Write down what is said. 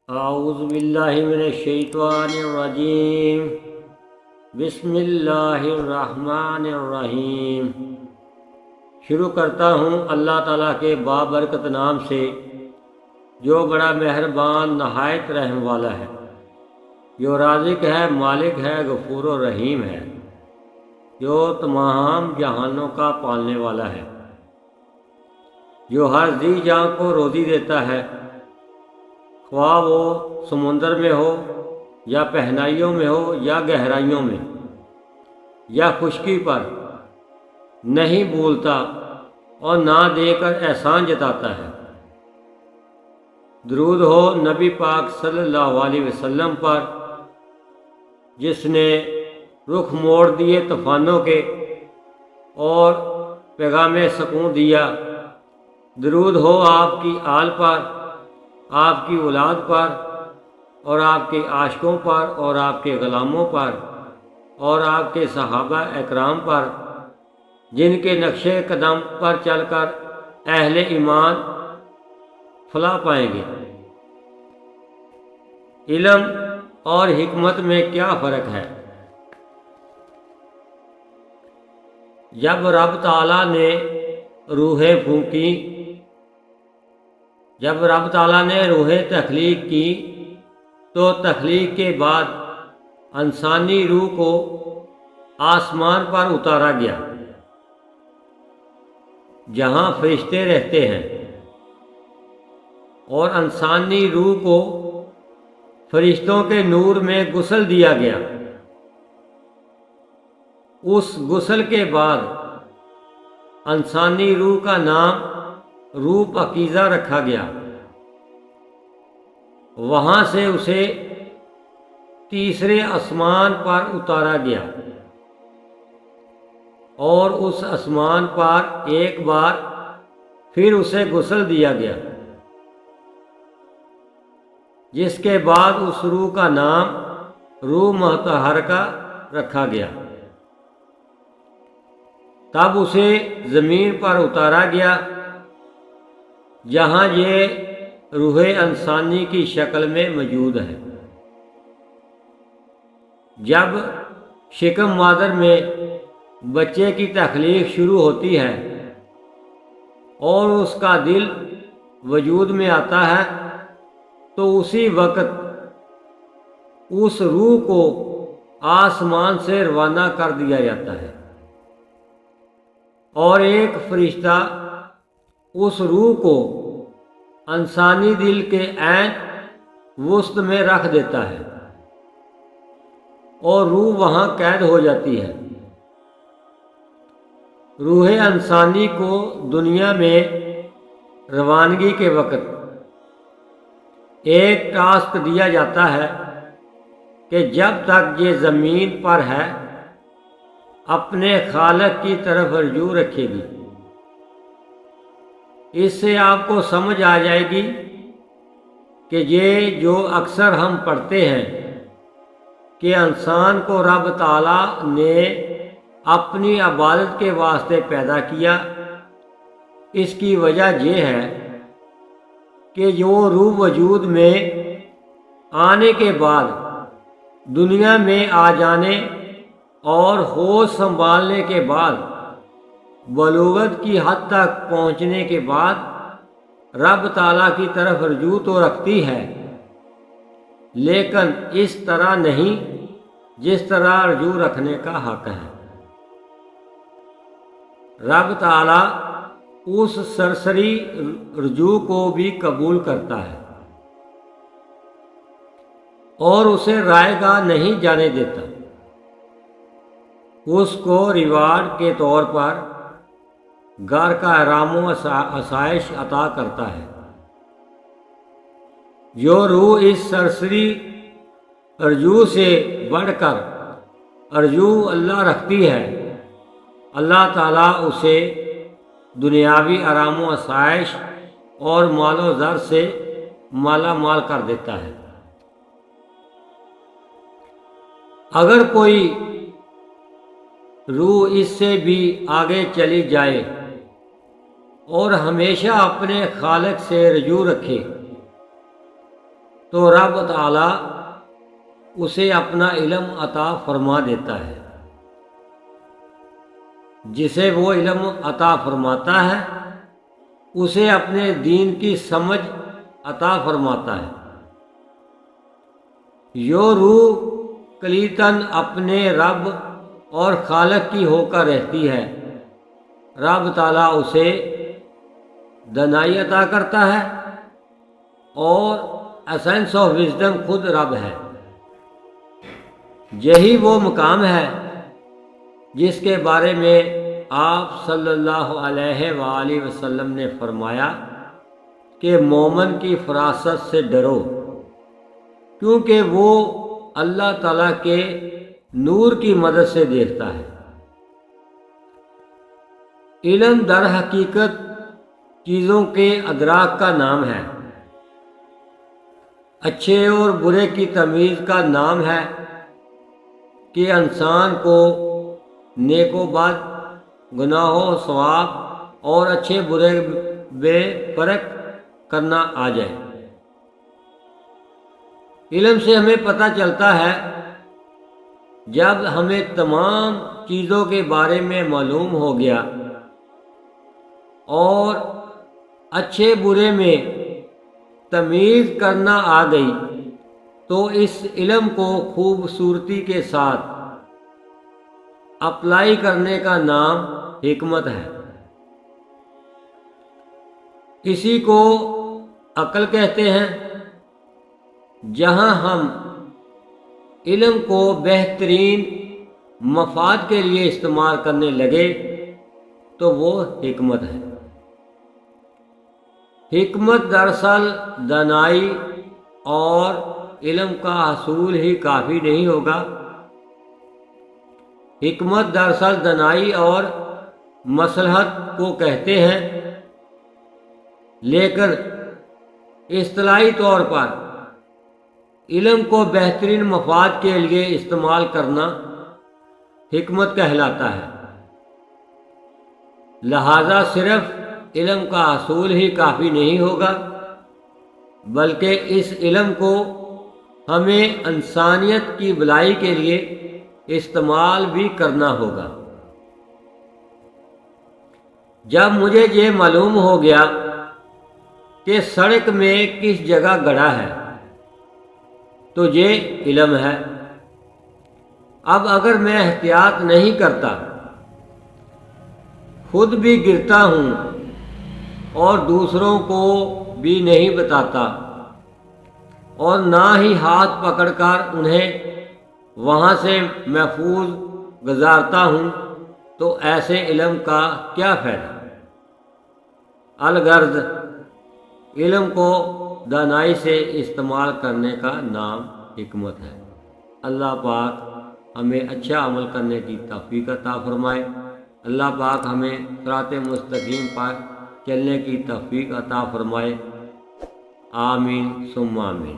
اعوذ باللہ من الشیطان الرجیم بسم اللہ الرحمن الرحیم۔ شروع کرتا ہوں اللہ تعالیٰ کے بابرکت نام سے جو بڑا مہربان نہایت رحم والا ہے، جو رازق ہے، مالک ہے، غفور و رحیم ہے، جو تمام جہانوں کا پالنے والا ہے، جو ہر ذی جاں کو روزی دیتا ہے، خواہ وہ سمندر میں ہو یا پہنائیوں میں ہو یا گہرائیوں میں یا خشکی پر، نہیں بھولتا اور نہ دے کر احسان جتاتا ہے۔ درود ہو نبی پاک صلی اللہ علیہ وسلم پر، جس نے رخ موڑ دیے طوفانوں کے اور پیغام سکون دیا۔ درود ہو آپ کی آل پر، آپ کی اولاد پر اور آپ کے عاشقوں پر اور آپ کے غلاموں پر اور آپ کے صحابہ اکرام پر، جن کے نقش قدم پر چل کر اہل ایمان فلاح پائیں گے۔ علم اور حکمت میں کیا فرق ہے؟ جب رب تعالیٰ نے روحیں پھونکی، جب رب تعالیٰ نے روحیں تخلیق کی تو تخلیق کے بعد انسانی روح کو آسمان پر اتارا گیا، جہاں فرشتے رہتے ہیں، اور انسانی روح کو فرشتوں کے نور میں غسل دیا گیا۔ اس غسل کے بعد انسانی روح کا نام روح پاکیزہ رکھا گیا۔ وہاں سے اسے تیسرے آسمان پر اتارا گیا اور اس آسمان پر ایک بار پھر اسے غسل دیا گیا، جس کے بعد اس روح کا نام روح متحرکہ رکھا گیا۔ تب اسے زمین پر اتارا گیا، جہاں یہ روح انسانی کی شکل میں موجود ہے۔ جب شکم مادر میں بچے کی تخلیق شروع ہوتی ہے اور اس کا دل وجود میں آتا ہے تو اسی وقت اس روح کو آسمان سے روانہ کر دیا جاتا ہے، اور ایک فرشتہ اس روح کو انسانی دل کے عین وسط میں رکھ دیتا ہے اور روح وہاں قید ہو جاتی ہے۔ روح انسانی کو دنیا میں روانگی کے وقت ایک ٹاسک دیا جاتا ہے کہ جب تک یہ زمین پر ہے اپنے خالق کی طرف رجوع رکھے گی۔ اس سے آپ کو سمجھ آ جائے گی کہ یہ جو اکثر ہم پڑھتے ہیں کہ انسان کو رب تعالیٰ نے اپنی عبادت کے واسطے پیدا کیا، اس کی وجہ یہ ہے کہ جو روح وجود میں آنے کے بعد دنیا میں آ جانے اور ہوش سنبھالنے کے بعد بلوغت کی حد تک پہنچنے کے بعد رب تعالیٰ کی طرف رجوع تو رکھتی ہے، لیکن اس طرح نہیں جس طرح رجوع رکھنے کا حق ہے۔ رب تعالیٰ اس سرسری رجوع کو بھی قبول کرتا ہے اور اسے رائے گاہ نہیں جانے دیتا، اس کو ریوارڈ کے طور پر گھر کا احرام و آسائش عطا کرتا ہے۔ جو روح اس سرسری رجوع سے بڑھ کر رجوع اللہ رکھتی ہے، اللہ تعالیٰ اسے دنیاوی آرام و آسائش اور مال و زر سے مالا مال کر دیتا ہے۔ اگر کوئی روح اس سے بھی آگے چلی جائے اور ہمیشہ اپنے خالق سے رجوع رکھے تو رب تعالی اسے اپنا علم عطا فرما دیتا ہے۔ جسے وہ علم عطا فرماتا ہے اسے اپنے دین کی سمجھ عطا فرماتا ہے۔ جو روح کلیتاً اپنے رب اور خالق کی ہو کر رہتی ہے، رب تعالیٰ اسے دانائی عطا کرتا ہے، اور اسینس آف وزڈم خود رب ہے۔ یہی وہ مقام ہے جس کے بارے میں آپ صلی اللہ علیہ وآلہ وسلم نے فرمایا کہ مومن کی فراست سے ڈرو، کیونکہ وہ اللہ تعالیٰ کے نور کی مدد سے دیکھتا ہے۔ علم در حقیقت چیزوں کے ادراک کا نام ہے، اچھے اور برے کی تمیز کا نام ہے کہ انسان کو نیک و بد، گناہ و ثواب اور اچھے برے بے فرق کرنا آ جائے۔ علم سے ہمیں پتہ چلتا ہے، جب ہمیں تمام چیزوں کے بارے میں معلوم ہو گیا اور اچھے برے میں تمیز کرنا آ گئی، تو اس علم کو خوبصورتی کے ساتھ اپلائی کرنے کا نام حکمت ہے۔ اسی کو عقل کہتے ہیں۔ جہاں ہم علم کو بہترین مفاد کے لیے استعمال کرنے لگے تو وہ حکمت ہے۔ حکمت دراصل دانائی اور علم کا حصول ہی کافی نہیں ہوگا۔ حکمت دراصل دانائی اور مصلحت کو کہتے ہیں، لیکن اصطلاحی طور پر علم کو بہترین مفاد کے لیے استعمال کرنا حکمت کہلاتا ہے۔ لہذا صرف علم کا حصول ہی کافی نہیں ہوگا، بلکہ اس علم کو ہمیں انسانیت کی بھلائی کے لیے استعمال بھی کرنا ہوگا۔ جب مجھے یہ معلوم ہو گیا کہ سڑک میں کس جگہ گڑھا ہے تو یہ علم ہے۔ اب اگر میں احتیاط نہیں کرتا، خود بھی گرتا ہوں اور دوسروں کو بھی نہیں بتاتا، اور نہ ہی ہاتھ پکڑ کر انہیں وہاں سے محفوظ گزارتا ہوں، تو ایسے علم کا کیا فائدہ؟ الغرض علم کو دانائی سے استعمال کرنے کا نام حکمت ہے۔ اللہ پاک ہمیں اچھا عمل کرنے کی توفیق عطا فرمائے۔ اللہ پاک ہمیں صراط مستقیم پر چلنے کی توفیق عطا فرمائے۔ آمین ثم آمین۔